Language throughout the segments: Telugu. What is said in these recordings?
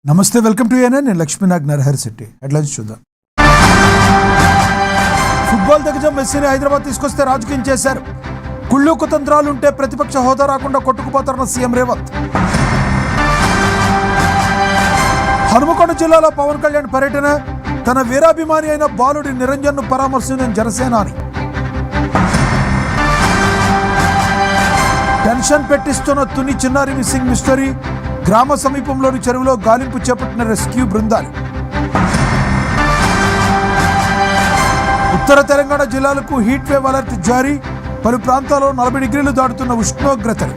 నమస్తే, వెల్కమ్ టు ఏఎన్ఎన్. నేను లక్ష్మీనాగ్ నరహరి శెట్టి. హెడ్లైన్స్ చూద్దాం. ఫుట్బాల్ దిగ్గజం మెస్సీని హైదరాబాద్ తీసుకొస్తే రాజకీయం చేశారు. కుళ్ళు కుతంత్రాలుంటే ప్రతిపక్ష హోదా రాకుండా కొట్టుకుపోతారన్న సీఎం రేవంత్. హనుమకొండ జిల్లాలో పవన్ కళ్యాణ్ పర్యటన. తన వీరాభిమాని అయిన బాలుడి నిరంజన్ను పరామర్శించిన జనసేనాని. టెన్షన్ పెట్టిస్తున్న తుని చిన్నారి మిస్సింగ్ మిస్టరీ. గ్రామ సమీపంలోని చెరువులో గాలింపు చేపట్టిన రెస్క్యూ బృందాలు. ఉత్తర తెలంగాణ జిల్లాలకు హీట్ వేవ్ అలర్ట్ జారీ. పలు ప్రాంతాల్లో 40 డిగ్రీలు దాటుతున్న ఉష్ణోగ్రతలు.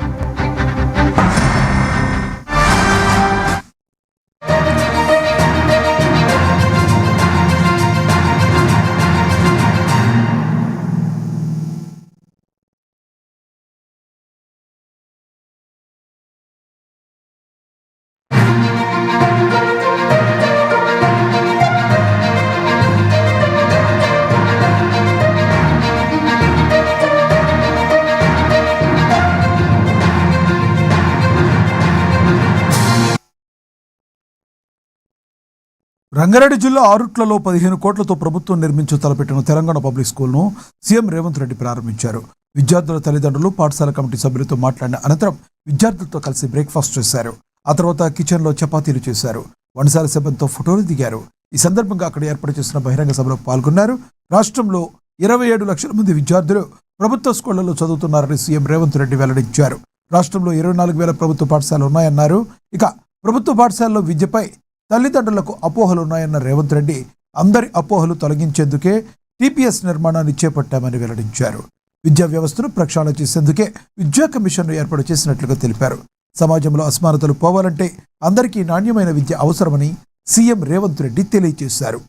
రంగారెడ్డి జిల్లా ఆరుట్లలో 15 కోట్లతో ప్రభుత్వం నిర్మించు తలపెట్టిన తెలంగాణ పబ్లిక్ స్కూల్ను సీఎం రేవంత్ రెడ్డి ప్రారంభించారు. విద్యార్థుల తల్లిదండ్రులు, పాఠశాల కమిటీ సభ్యులతో మాట్లాడిన అనంతరం విద్యార్థులతో కలిసి బ్రేక్ఫాస్ట్ చేశారు. ఆ తర్వాత కిచెన్లో చపాతీలు చేశారు. వంటశాల సిబ్బందితో ఫోటోలు దిగారు. ఈ సందర్భంగా అక్కడ ఏర్పాటు చేసిన బహిరంగ సభలో పాల్గొన్నారు. రాష్ట్రంలో 27 లక్షల మంది విద్యార్థులు ప్రభుత్వ స్కూళ్లలో చదువుతున్నారని సీఎం రేవంత్ రెడ్డి వెల్లడించారు. రాష్ట్రంలో 24,000 ప్రభుత్వ పాఠశాలలు ఉన్నాయన్నారు. ఇక ప్రభుత్వ పాఠశాలలో విద్యపై తల్లిదండ్రులకు అపోహలున్నాయన్న రేవంత్ రెడ్డి అందరి అపోహలు తొలగించేందుకే టీపీఎస్ నిర్మాణాన్ని చేపట్టామని వెల్లడించారు. విద్యా వ్యవస్థను ప్రక్షాళన చేసేందుకే విద్యా కమిషన్ను ఏర్పాటు చేసినట్లుగా తెలిపారు. సమాజంలో అసమానతలు పోవాలంటే అందరికీ నాణ్యమైన విద్య అవసరమని సీఎం రేవంత్ రెడ్డి తెలియజేశారు.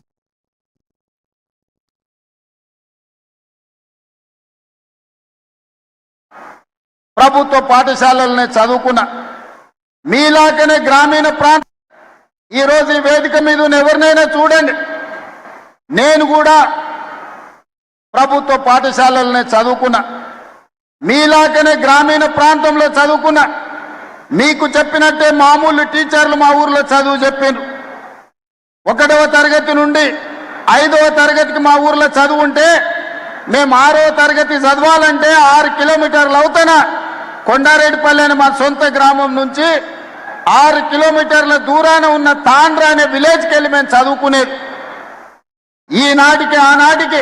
ప్రభుత్వ పాఠశాలలనే చదువుకున్న మీలాగనే గ్రామీణ ప్రాంతం ఈరోజు ఈ వేదిక మీద ఎవరినైనా చూడండి, నేను కూడా ప్రభుత్వ పాఠశాలలనే చదువుకున్నా. మీలాగనే గ్రామీణ ప్రాంతంలో చదువుకున్నా. మీకు చెప్పినట్టే మామూలు టీచర్లు మా ఊర్లో చదువు చెప్పారు. 1వ తరగతి నుండి 5వ తరగతికి మా ఊర్లో చదువు ఉంటే మేము 6వ తరగతి చదవాలంటే 6 కిలోమీటర్లు అవుతానా కొండారెడ్డిపల్లి అని మా సొంత గ్రామం నుంచి 6 కిలోమీటర్ల దూరాన ఉన్న తాండ్రా అనే విలేజ్కి వెళ్ళి మేము చదువుకునేది. ఈనాటికి ఆనాటికి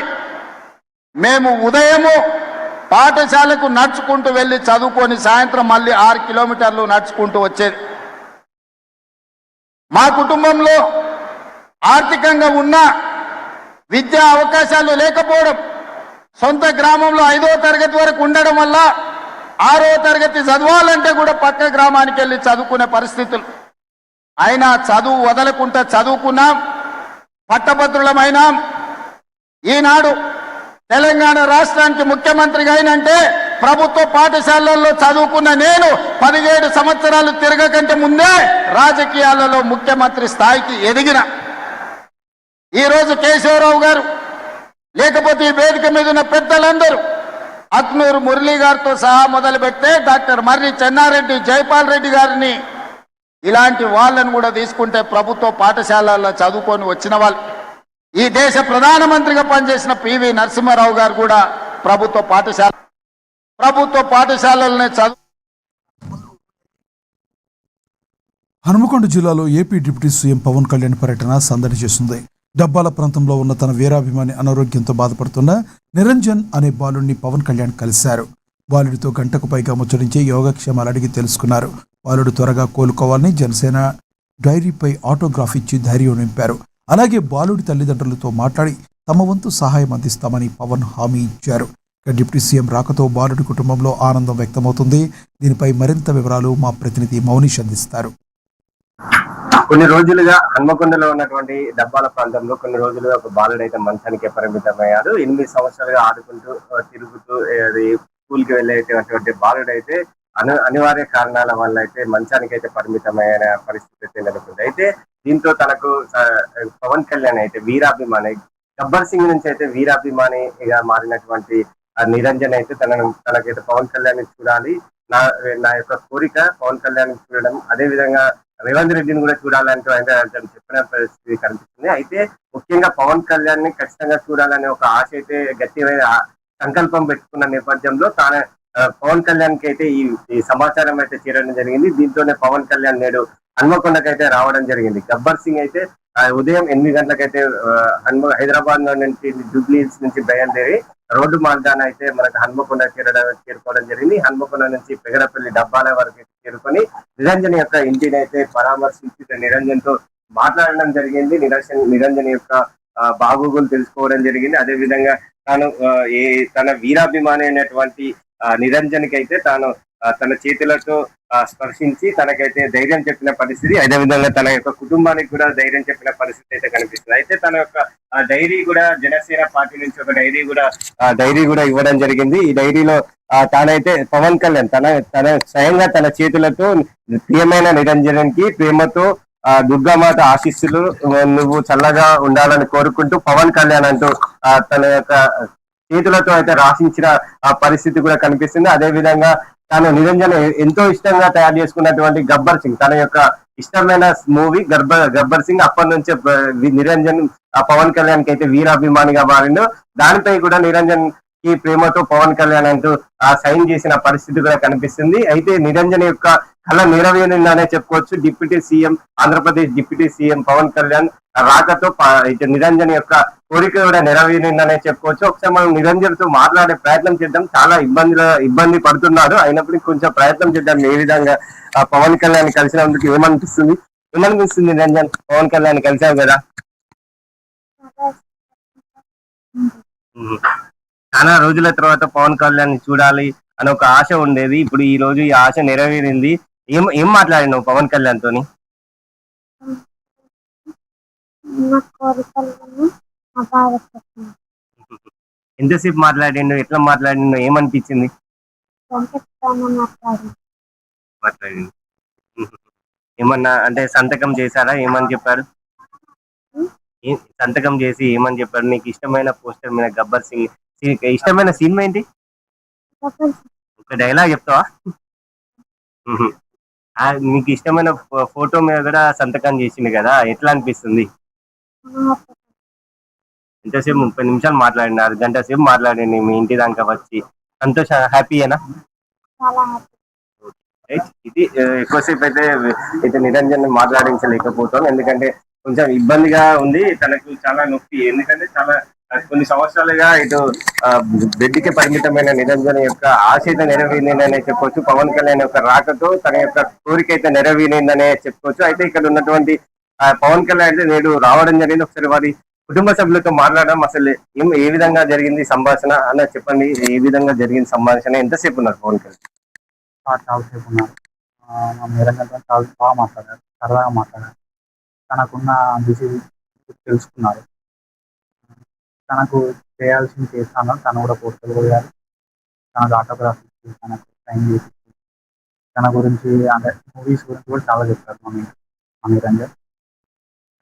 మేము ఉదయము పాఠశాలకు నడుచుకుంటూ వెళ్ళి చదువుకొని సాయంత్రం మళ్ళీ 6 కిలోమీటర్లు నడుచుకుంటూ వచ్చేది. మా కుటుంబంలో ఆర్థికంగా ఉన్న విద్యా అవకాశాలు లేకపోవడం, సొంత గ్రామంలో 5వ తరగతి వరకు ఉండడం వల్ల 6వ తరగతి చదవాలంటే కూడా పక్క గ్రామానికి వెళ్ళి చదువుకునే పరిస్థితులు. అయినా చదువు వదలకుండా చదువుకున్నాం, పట్టభద్రులమైనాం. ఈనాడు తెలంగాణ రాష్ట్రానికి ముఖ్యమంత్రిగా అయినంటే ప్రభుత్వ పాఠశాలల్లో చదువుకున్న నేను 17 సంవత్సరాలు తిరగకంటే ముందే రాజకీయాలలో ముఖ్యమంత్రి స్థాయికి ఎదిగిన. ఈరోజు కేశవరావు గారు, లేకపోతే ఈ వేదిక మీద ఉన్న పెద్దలందరూ, అక్నూరు మురళీ గారితో సహా మొదలు పెడితే డాక్టర్ మర్రి చెన్నారెడ్డి, జైపాల్ రెడ్డి గారిని, ఇలాంటి వాళ్ళను కూడా తీసుకుంటే ప్రభుత్వ పాఠశాలల్లో చదువుకొని వచ్చిన వాళ్ళు. ఈ దేశ ప్రధానమంత్రిగా పనిచేసిన పివి నరసింహారావు గారు కూడా ప్రభుత్వ పాఠశాలలనే చదువు. హనుమకొండ జిల్లాలో AP deputy CM Pawan Kalyan పర్యటన సందడి చేస్తుంది. డబ్బాల ప్రాంతంలో ఉన్న తన వీరాభిమాని అనారోగ్యంతో బాధపడుతున్న నిరంజన్ అనే బాలుడిని పవన్ కళ్యాణ్ కలిశారు. బాలుడితో గంటకు పైగా ముచ్చరించి యోగక్షేమాలు అడిగి తెలుసుకున్నారు. బాలుడు త్వరగా కోలుకోవాలని జనసేన డైరీపై ఆటోగ్రాఫ్ ఇచ్చి ధైర్యం నింపారు. అలాగే బాలుడి తల్లిదండ్రులతో మాట్లాడి తమ వంతు సహాయం అందిస్తామని పవన్ హామీ ఇచ్చారు. డిప్యూటీ సీఎం రాకతో బాలుడి కుటుంబంలో ఆనందం వ్యక్తమవుతుంది. దీనిపై మరింత వివరాలు మా ప్రతినిధి మౌనిష్ అందిస్తారు. కొన్ని రోజులుగా హన్మకొండలో ఉన్నటువంటి డబ్బాల ప్రాంతంలో కొన్ని రోజులుగా ఒక బాలుడు అయితే మంచానికే పరిమితమయ్యాడు. 8 సంవత్సరాలుగా ఆడుకుంటూ తిరుగుతూ స్కూల్కి వెళ్ళేటటువంటి బాలుడు అయితే అనివార్య కారణాల వల్ల అయితే మంచానికి అయితే పరిమితమైన పరిస్థితి అయితే నెలకొంది. అయితే దీంతో తనకు పవన్ కళ్యాణ్ అయితే వీరాభిమాని, గబ్బర్ సింగ్ నుంచి అయితే వీరాభిమానిగా మారినటువంటి నిరంజన్ అయితే తనకైతే పవన్ కళ్యాణ్ చూడాలి, నా యొక్క కోరిక పవన్ కళ్యాణ్ చూడడం, అదే విధంగా రేవంత్ రెడ్డిని కూడా చూడాలంటూ ఆయన తను చెప్పిన పరిస్థితి కనిపిస్తుంది. అయితే ముఖ్యంగా పవన్ కళ్యాణ్ ని ఖచ్చితంగా చూడాలనే ఒక ఆశ అయితే గట్టిమైన సంకల్పం పెట్టుకున్న నేపథ్యంలో తాను పవన్ కళ్యాణ్ కి అయితే ఈ సమాచారం అయితే చేరడం జరిగింది. దీంతోనే పవన్ కళ్యాణ్ నేడు హన్మకొండకైతే రావడం జరిగింది. గబ్బర్ సింగ్ అయితే ఉదయం 8 గంటలకైతే హైదరాబాద్ నుంచి జూబ్లీ హిల్స్ నుంచి బయలుదేరి రోడ్డు మార్గాన అయితే మనకు హన్మకొండ చేరుకోవడం జరిగింది. హన్మకొండ నుంచి పెగడపల్లి డబ్బాల వరకు చేరుకొని నిరంజన్ యొక్క ఇంటిని అయితే పరామర్శించి నిరంజన్ తో మాట్లాడడం జరిగింది. నిరంజన్ యొక్క బాగోగులు తెలుసుకోవడం జరిగింది. అదే విధంగా తాను తన వీరాభిమాని అయినటువంటి నిరంజన్ కి అయితే తాను తన చేతులతో స్పర్శించి తనకైతే ధైర్యం చెప్పిన పరిస్థితి, అదే విధంగా తన యొక్క కుటుంబానికి కూడా ధైర్యం చెప్పిన పరిస్థితి అయితే కనిపిస్తుంది. అయితే తన యొక్క డైరీ కూడా జనసేన పార్టీ నుంచి ఒక డైరీ కూడా ఇవ్వడం జరిగింది. ఈ డైరీలో తానైతే పవన్ కళ్యాణ్ తన స్వయంగా తన చేతులతో ప్రియమైన నిరంజన్ కి ప్రేమతో దుర్గామాత ఆశీస్సులు నువ్వు చల్లగా ఉండాలని కోరుకుంటూ పవన్ కళ్యాణ్ అంటూ తన యొక్క చేతులతో అయితే రాసించిన ఆ పరిస్థితి కూడా కనిపిస్తుంది. అదే విధంగా తాను నిరంజన్ ఎంతో ఇష్టంగా తయారు చేసుకున్నటువంటి గబ్బర్ సింగ్ తన యొక్క ఇష్టమైన మూవీ గబ్బర్ సింగ్ అప్పటి నుంచే నిరంజన్ పవన్ కళ్యాణ్ కి అయితే వీరాభిమానిగా మారిండు. దానిపై కూడా నిరంజన్ ఈ ప్రేమతో పవన్ కళ్యాణ్ అంటూ సైన్ చేసిన పరిస్థితి కూడా కనిపిస్తుంది. అయితే నిరంజన్ యొక్క కళ నెరవేరిందనే చెప్పుకోవచ్చు. Deputy CM Andhra Pradesh deputy CM Pawan Kalyan రాకతో నిరంజన్ యొక్క కోరిక కూడా నెరవేరిందనే చెప్పుకోవచ్చు. ఒకసారి మనం నిరంజన్ తో మాట్లాడే ప్రయత్నం చేద్దాం. చాలా ఇబ్బంది పడుతున్నాడు, అయినప్పటికీ కొంచెం ప్రయత్నం చేద్దాం. ఏ విధంగా పవన్ కళ్యాణ్ కలిసినందుకు ఏమనిపిస్తుంది నిరంజన్? పవన్ కళ్యాణ్ కలిసావు కదా, చాలా రోజుల తర్వాత పవన్ కళ్యాణ్ చూడాలి అని ఒక ఆశ ఉండేది. ఇప్పుడు ఈ రోజు ఈ ఆశ నెరవేరింది. ఏం మాట్లాడినావు పవన్ కళ్యాణ్ తోని? ఎంతసేపు మాట్లాడిండు, ఎట్లా మాట్లాడిండు, ఏమనిపించింది? మాట్లాడిండు. ఏమన్నా అంటే సంతకం చేశారా? ఏమని చెప్పారు? సంతకం చేసి ఏమని చెప్పారు? నీకు ఇష్టమైన పోస్టర్ మీద గబ్బర్ సింగ్ ఇష్టమైన సినిమా ఏంటి? ఒక డైలాగ్ చెప్తావా? నీకు ఇష్టమైన ఫోటో మీద కూడా సంతకం చేసింది కదా, ఎట్లా అనిపిస్తుంది? ఎంతసేపు? 30 నిమిషాలు మాట్లాడిన, గంట సేపు మాట్లాడండి మీ ఇంటి దాకా వచ్చి. సంతోష, హ్యాపీయేనా? ఇది ఎక్కువసేపు అయితే నిరంజన్ మాట్లాడించలేకపోతాం, ఎందుకంటే కొంచెం ఇబ్బందిగా ఉంది. తనకు చాలా నొప్పి, ఎందుకంటే చాలా కొన్ని సంవత్సరాలుగా ఇటు బెడ్ కి పరిమితమైన నిరంజన్ యొక్క ఆశ అయితే నెరవేరిందనే చెప్పుకోవచ్చు. పవన్ కళ్యాణ్ యొక్క రాకతో తన యొక్క కోరిక అయితే నెరవేరిందనే చెప్పుకోవచ్చు. అయితే ఇక్కడ ఉన్నటువంటి పవన్ కళ్యాణ్ అయితే నేడు రావడం జరిగింది. ఒకసారి వారి కుటుంబ సభ్యులతో మాట్లాడడం, అసలు ఏ విధంగా జరిగింది సంభాషణ అన్న చెప్పండి. ఏ విధంగా జరిగింది సంభాషణ? ఎంతసేపు ఉన్నారు పవన్ కళ్యాణ్? చాలాసేపు ఉన్నారు. నిరంజన్తో చాలా బాగా మాట్లాడారు, సరదాగా మాట్లాడారు. తనకున్న డిసీజ్ తెలుసుకున్నారు. తనకు చేయాల్సింది చేస్తాను. తను కూడా పోస్టులు పోయారు. తనకు ఆటోగ్రాఫ్ ఇచ్చి తనకు సైన్ చేసి తన గురించి అంటే మూవీస్ గురించి కూడా చాలా చెప్పారు మా నిరంజన్.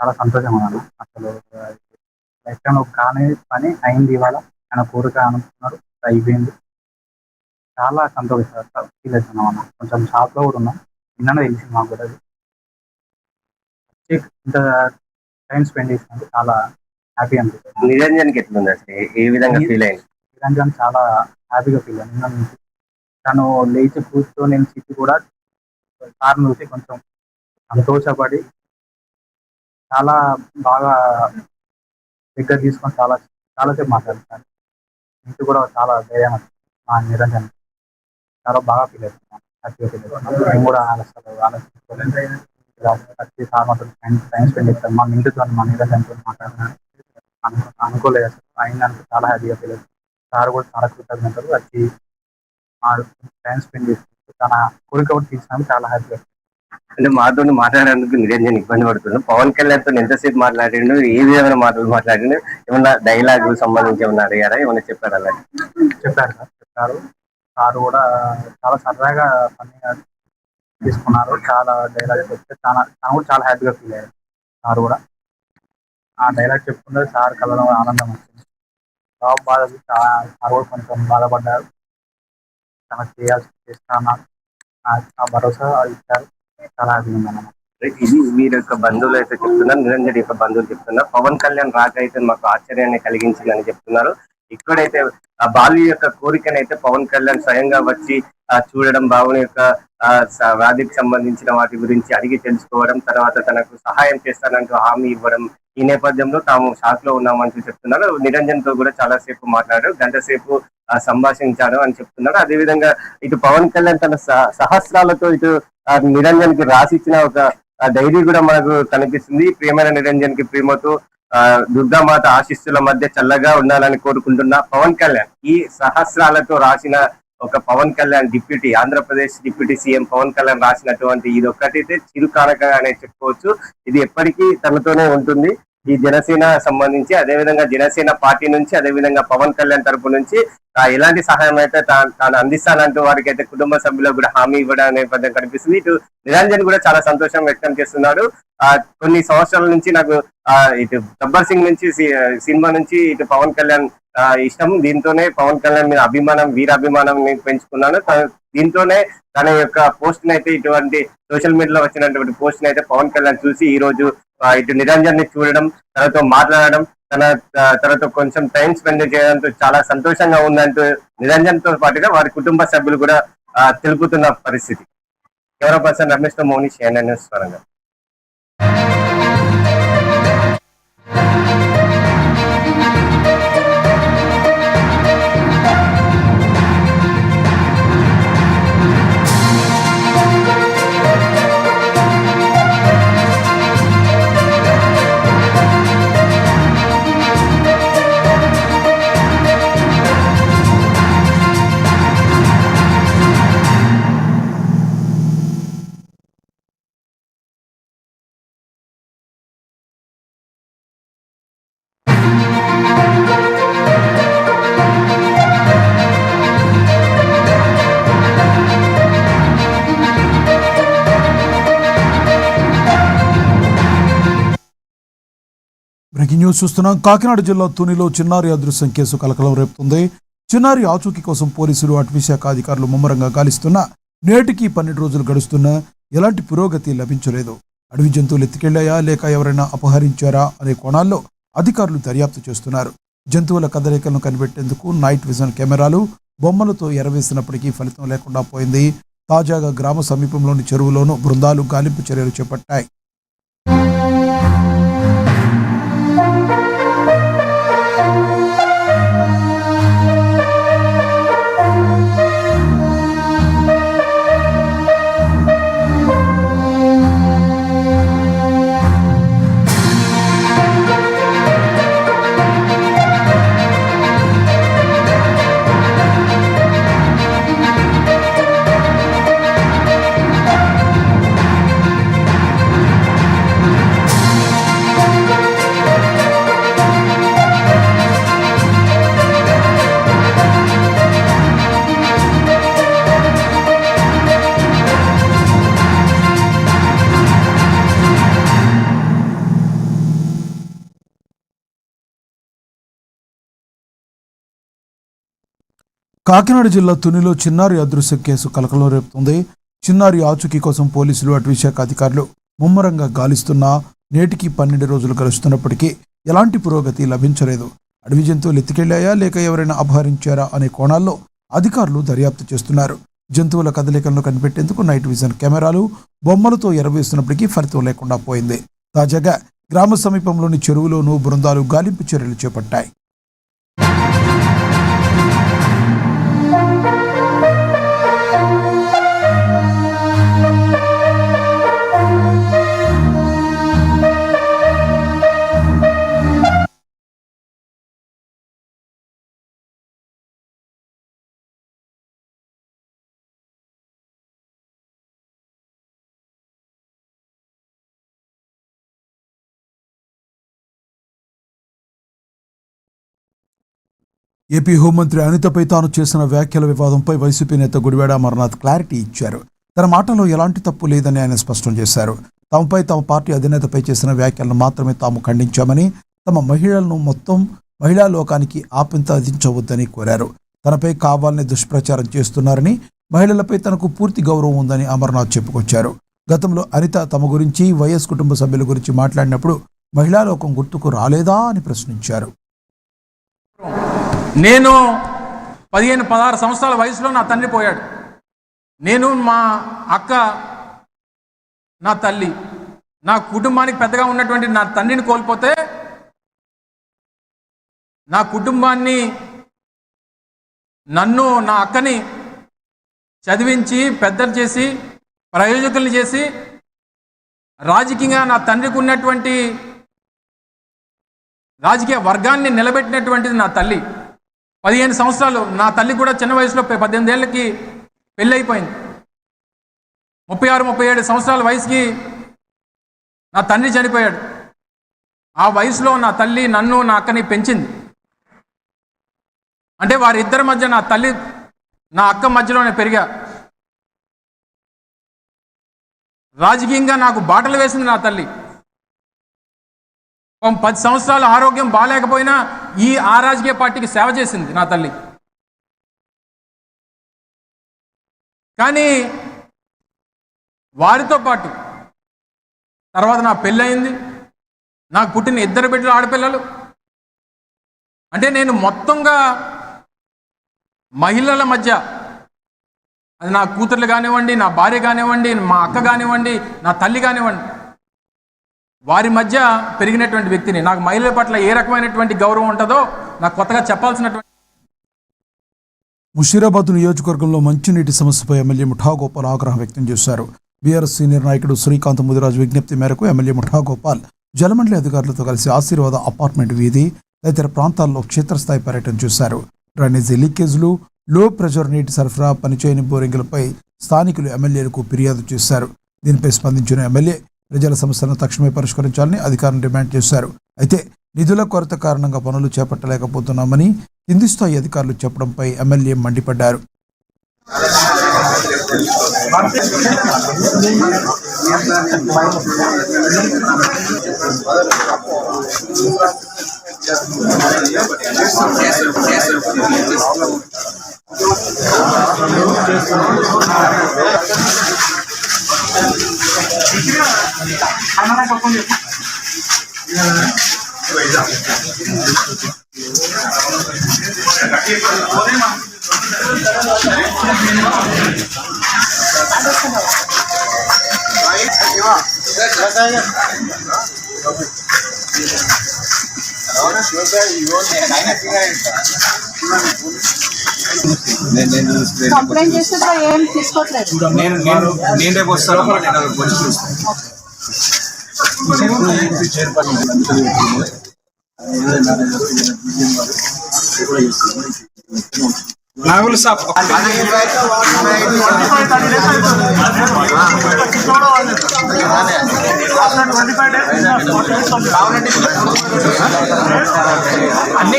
చాలా సంతోషం అన్నాను. అసలు లైఫ్ టైం కాని పని అయింది ఇవాళ. ఆయన కోరిక అనుకున్నారు, అయిపోయింది. చాలా సంతోషం ఫీల్ అవుతున్నాం అన్న. కొంచెం షాప్లో కూడా ఉన్నాం. నిన్ననే తెలిసింది మాకు కూడా. ఇంత టైం స్పెండ్ చేసినందుకు చాలా హ్యాపీ అనిపిస్తుంది. నిరంజన్ కి ఎట్లుంది అసలు? ఏ విధంగా ఫీల్ అయింది? నిరంజన్ చాలా హ్యాపీగా ఫీల్ అయింది. నిన్న నుంచి తను లేచి కూర్చొని సిటీ కూడా కారు చూసి కొంచెం సంతోషపడి చాలా బాగా దగ్గర తీసుకొని చాలాసేపు మాట్లాడుతాను. ఇంటి కూడా చాలా ధైర్యం మా నిరంజన్. చాలా బాగా ఫీల్ అవుతున్నాను, హ్యాపీగా ఫీల్ అవుతున్నాను. మేము కూడా ఆలోచించుకోలేదు. వచ్చి సార్ మాత్రం టైం స్పెండ్ చేస్తాను. మా ఇంటితో మా నిరంజన్తో మాట్లాడుతున్నాను అనుకోలేదు అసలు. అయినందుకు చాలా హ్యాపీగా ఫీల్ అవుతుంది. సార్ కూడా చాలా కృతజ్ఞతలు. వచ్చి టైం స్పెండ్ చేస్తుంది. తన కోరిక కూడా తీసినందుకు చాలా హ్యాపీగా. అంటే మాతో మాట్లాడేందుకు నిరంజన్ ఇబ్బంది పడుతున్నాడు. పవన్ కళ్యాణ్ తో ఎంతసేపు మాట్లాడిండు, ఏ విధమైన మాటలు మాట్లాడిండు, ఏమన్నా డైలాగ్ సంబంధించి ఏమన్నా అడిగారా, ఏమన్నా చెప్పారు? అలా చెప్పారు సార్, చెప్పారు. సార్ కూడా చాలా సరదాగా ఫన్నీగా తీసుకున్నారు. చాలా డైలాగ్ చెప్తే తను కూడా చాలా హ్యాపీగా ఫీల్ అయ్యారు. సార్ కూడా ఆ డైలాగ్ చెప్పుకుంటే సార్ కళ్ళలో ఆనందం వచ్చింది. జాబ్ బాధ సార్ కూడా కొంచెం బాధపడ్డారు. తనకు చేయాల్సి చేస్తాను ఆ భరోసా ఇచ్చారు. చాలా హ్యాపీగా ఉందన్నమాట. ఇది వీరి యొక్క బంధువులు అయితే చెప్తున్నారు, నిరంజన్ యొక్క బంధువులు చెప్తున్నారు. పవన్ కళ్యాణ్ రాక అయితే మాకు ఆశ్చర్యాన్ని కలిగించిందని చెప్తున్నారు. ఇక్కడైతే ఆ బాలు యొక్క కోరికనైతే పవన్ కళ్యాణ్ స్వయంగా వచ్చి చూడడం, బాబుని యొక్క వ్యాధికి సంబంధించిన వాటి గురించి అడిగి తెలుసుకోవడం, తర్వాత తనకు సహాయం చేస్తానంటూ హామీ ఇవ్వడం, ఈ నేపథ్యంలో తాము షాక్ లో ఉన్నామంటూ చెప్తున్నారు. నిరంజన్ తో కూడా చాలా సేపు మాట్లాడారు, గంట సేపు సంభాషించారు అని చెప్తున్నారు. అదేవిధంగా ఇటు పవన్ కళ్యాణ్ తన సహస్రాలతో ఇటు నిరంజన్ కి రాసిచ్చిన ఒక డైరీ కూడా మనకు కనిపిస్తుంది. ప్రియమైన నిరంజన్ కి ప్రేమతో దుర్గామాత ఆశీస్సుల మధ్య చల్లగా ఉండాలని కోరుకుంటున్న పవన్ కళ్యాణ్, ఈ సహస్రాలతో రాసిన ఒక పవన్ కళ్యాణ్ ఆంధ్రప్రదేశ్ డిప్యూటీ సీఎం పవన్ కళ్యాణ్ రాసినటువంటి ఇది ఒక్కటైతే చిరుకారక అనే చెప్పుకోవచ్చు. ఇది ఎప్పటికీ తనతోనే ఉంటుంది. ఈ జనసేన సంబంధించి, అదేవిధంగా జనసేన పార్టీ నుంచి, అదేవిధంగా పవన్ కళ్యాణ్ తరపు నుంచి ఎలాంటి సహాయం అయితే తాను అందిస్తానంటూ వారికి అయితే కుటుంబ సభ్యులకు కూడా హామీ ఇవ్వడం నేపథ్యం కనిపిస్తుంది. ఇటు నిరంజన్ కూడా చాలా సంతోషం వ్యక్తం చేస్తున్నాడు. కొన్ని సంవత్సరాల నుంచి నాకు ఇటు గబ్బర్ సింగ్ నుంచి సినిమా నుంచి ఇటు పవన్ కళ్యాణ్ ఇష్టం. దీంతోనే పవన్ కళ్యాణ్ మీద అభిమానం, వీరాభిమానం నేను పెంచుకున్నాను. దీంతోనే తన యొక్క పోస్ట్ అయితే, ఇటువంటి సోషల్ మీడియాలో వచ్చినటువంటి పోస్ట్ అయితే పవన్ కళ్యాణ్ చూసి ఈ రోజు ఇటు నిరంజన్ ని చూడడం, తనతో మాట్లాడడం, తనతో కొంచెం టైం స్పెండ్ చేయడంతో చాలా సంతోషంగా ఉందంటూ నిరంజన్ తో పాటుగా వారి కుటుంబ సభ్యులు కూడా తెలుపుతున్న పరిస్థితి. కెమెరా పర్సన్ రమేష్ తో మౌని, CNN news Warangal. Breaking news చూస్తున్నాం. కాకినాడ జిల్లా తునిలో చిన్నారి అదృశ్యం కేసు కలకలం రేపుతుంది. చిన్నారి ఆచూకీ కోసం పోలీసులు, అటవీశాఖ అధికారులు ముమ్మరంగా గాలిస్తున్నా నేటికి 12 రోజులు గడుస్తున్నా ఎలాంటి పురోగతి లభించలేదు. అడవి జంతువులు ఎత్తుకెళ్లాయా లేక ఎవరైనా అపహరించారా అనే కోణాల్లో అధికారులు దర్యాప్తు చేస్తున్నారు. జంతువుల కదలికలను కనిపెట్టేందుకు నైట్ విజన్ కెమెరాలు, బొమ్మలతో ఎరవేసినప్పటికీ ఫలితం లేకుండా పోయింది. తాజాగా గ్రామ సమీపంలోని చెరువులోనూ బృందాలు గాలింపు చర్యలు చేపట్టాయి. కాకినాడ జిల్లా తునిలో చిన్నారి అదృశ్య కేసు కలకలం రేపుతుంది. చిన్నారి ఆచూకీ కోసం పోలీసులు, అటవీశాఖ అధికారులు ముమ్మరంగా గాలిస్తున్నా నేటికి 12 రోజులు గడుస్తున్నప్పటికీ ఎలాంటి పురోగతి లభించలేదు. అడవి జంతువులు ఎత్తుకెళ్లాయా లేక ఎవరైనా అపహరించారా అనే కోణాల్లో అధికారులు దర్యాప్తు చేస్తున్నారు. జంతువుల కదలికలను కనిపెట్టేందుకు నైట్ విజన్ కెమెరాలు, బొమ్మలతో ఎరవేస్తున్నప్పటికీ ఫలితం లేకుండా పోయింది. తాజాగా గ్రామ సమీపంలోని చెరువులోనూ బృందాలు గాలింపు చర్యలు చేపట్టాయి. ఏపీ హోంమంత్రి అనితపై తాను చేసిన వ్యాఖ్యల వివాదంపై వైసీపీ నేత గుడివాడ అమర్నాథ్ క్లారిటీ ఇచ్చారు. తన మాటలో ఎలాంటి తప్పు లేదని ఆయన స్పష్టం చేశారు. తమపై తమ పార్టీ అధినేతపై చేసిన వ్యాఖ్యలను మాత్రమే తాము ఖండించామని, తమ మహిళలను మొత్తం మహిళా లోకానికి ఆపించవద్దని కోరారు. తనపై కావాలని దుష్ప్రచారం చేస్తున్నారని, మహిళలపై తనకు పూర్తి గౌరవం ఉందని అమర్నాథ్ చెప్పుకొచ్చారు. గతంలో అనిత తమ గురించి వైఎస్ కుటుంబ సభ్యుల గురించి మాట్లాడినప్పుడు మహిళా లోకం గుర్తుకు రాలేదా అని ప్రశ్నించారు. నేను 15-16 సంవత్సరాల వయసులో నా తండ్రి పోయాడు. నేను, మా అక్క, నా తల్లి, నా కుటుంబానికి పెద్దగా ఉన్నటువంటి నా తండ్రిని కోల్పోతే నా కుటుంబాన్ని, నన్ను, నా అక్కని చదివించి పెద్దలు చేసి ప్రయోజకుల్ని చేసి రాజకీయంగా నా తండ్రికి ఉన్నటువంటి రాజకీయ వర్గాన్ని నిలబెట్టినటువంటిది నా తల్లి. 15 సంవత్సరాలు, నా తల్లి కూడా చిన్న వయసులో 18 ఏళ్ళకి పెళ్ళి అయిపోయింది. 36-37 సంవత్సరాల వయసుకి నా తండ్రి చనిపోయాడు. ఆ వయసులో నా తల్లి నన్ను, నా అక్కని పెంచింది. అంటే వారిద్దరి మధ్య నా తల్లి, నా అక్క మధ్యలోనే పెరిగా. రాజకీయంగా నాకు బాటలు వేసింది నా తల్లి. 10 సంవత్సరాలు ఆరోగ్యం బాగాలేకపోయినా ఆ రాజకీయ పార్టీకి సేవ చేసింది నా తల్లి. కానీ వారితో పాటు తర్వాత నా పెళ్ళయింది. నాకు పుట్టిన 2 బిడ్డలు, ఆడపిల్లలు. అంటే నేను మొత్తంగా మహిళల మధ్య, అది నా కూతుర్లు కానివ్వండి, నా భార్య కానివ్వండి, మా అక్క కానివ్వండి, నా తల్లి కానివ్వండి, వారి మధ్య పెరిగినటువంటి వ్యక్తిని. నాకు మహిళల పట్ల ఏ రకమైనటువంటి గౌరవం ఉంటుందో నాకు కొత్తగా చెప్పాల్సినటువంటి. ముషీరాబాద్ నియోజకవర్గంలో మంచినీటి సమస్యపై ఎమ్మెల్యే ముఠా గోపాల్ ఆగ్రహం వ్యక్తం చేశారు. బీఆర్ఎస్ సీనియర్ నాయకుడు శ్రీకాంత్ ముదిరాజు విజ్ఞప్తి మేరకు ఎమ్మెల్యే ముఠా గోపాల్ జలమండలి అధికారులతో కలిసి ఆశీర్వాద అపార్ట్మెంట్ వీధి తదితర ప్రాంతాల్లో క్షేత్రస్థాయి పర్యటన చేశారు. డ్రైనేజీ లీకేజీలు, లో ప్రెషర్ నీటి సరఫరా, పనిచేయని బోరింగులపై స్థానికులు ఎమ్మెల్యేలకు ఫిర్యాదు చేశారు. దీనిపై స్పందించిన ఎమ్మెల్యే ప్రజల సమస్యలను తక్షణమే పరిష్కరించాలని అధికారులను డిమాండ్ చేశారు. అయితే నిధుల కొరత కారణంగా పనులు చేపట్టలేకపోతున్నామని కింది స్థాయి అధికారులు చెప్పడంపై ఎమ్మెల్యే మండిపడ్డారు. కంప్లైంట్ చేస్తే ఏం తీసుకోవట్లేదు. నేను రేపు వస్తాను. నాగులు సాప్ అన్ని